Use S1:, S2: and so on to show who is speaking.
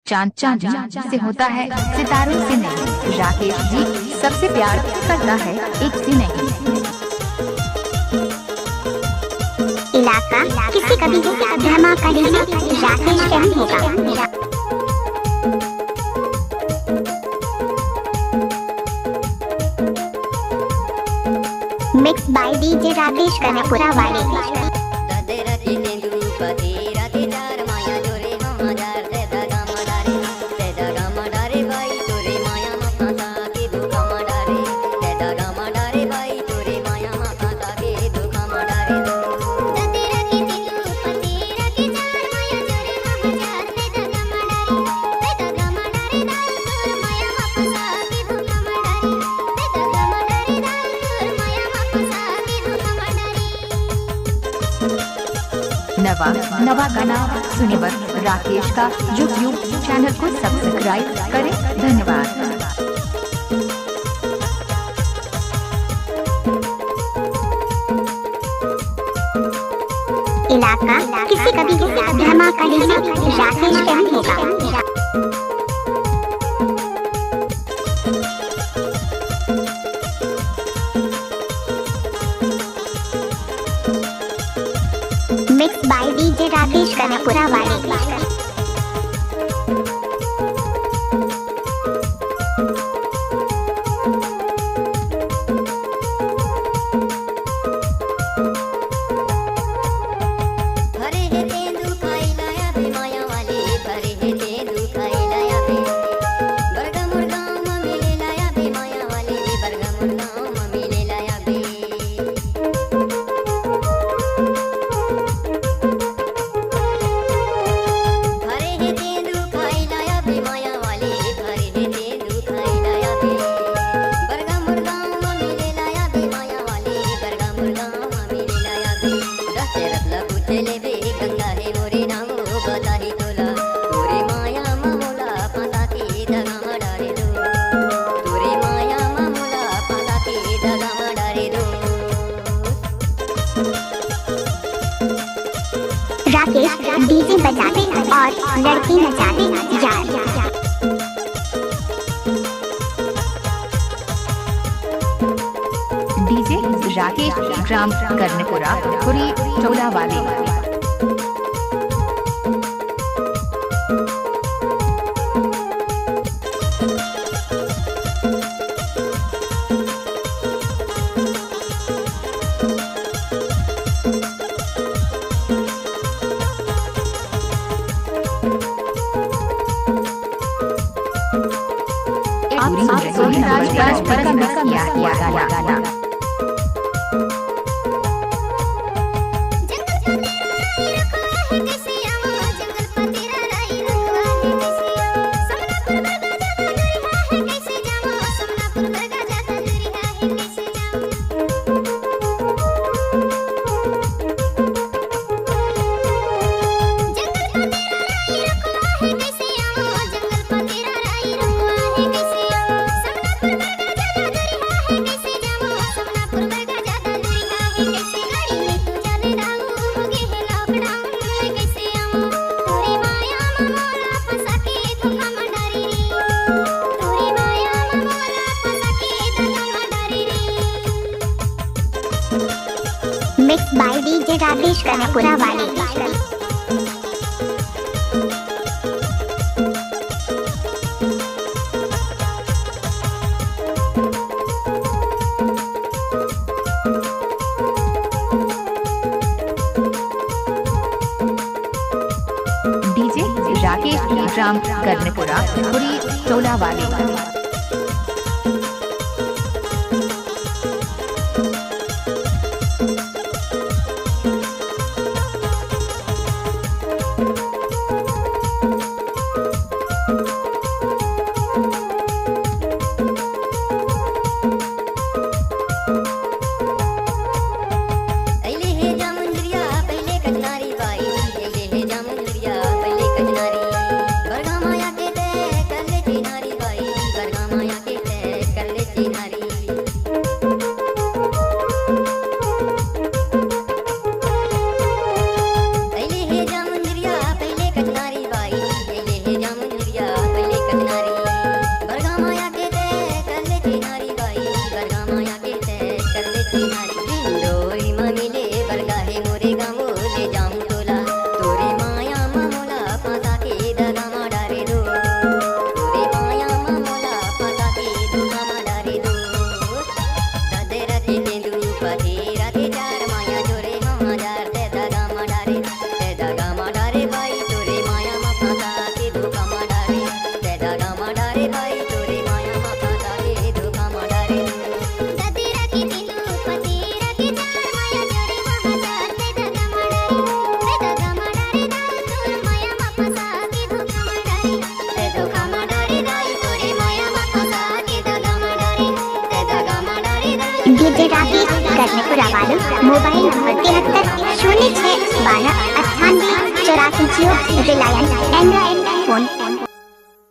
S1: चांद चांद से होता है, सितारों से नहीं। राकेश जी सबसे प्यार करता है, एक से नहीं।
S2: इलाका किसी कभी धमाका डीजे राकेश कैम होगा। मिक्स बाय डीजे राकेश कनपुरा वाले।
S1: नवा गाना सुने वक्त राकेश का यूट्यूब चैनल को सब्सक्राइब करें। धन्यवाद।
S2: इलाका किसी कभी धमाका डीजे राकेश कैम होगा। मिक्स बाय डीजे राकेश कनपुरा वाले। राकेश डीजे बजाते और लड़की नचाते यार।
S1: डीजे राकेश ग्राम कर्णपुरा खुरी टोला वाले। गाना
S2: मिक्स बाय डीजे राकेश कनपुरा वाले।
S1: डीजे राकेश ग्राम कर्णपुरा खुरी टोला वाले।
S3: बरगा माया के दे कल की नारी बाई बरगा
S2: करने को रावालू मोबाइल नंबर 73 06 12 98 84 रिलायंस एंड्रॉइड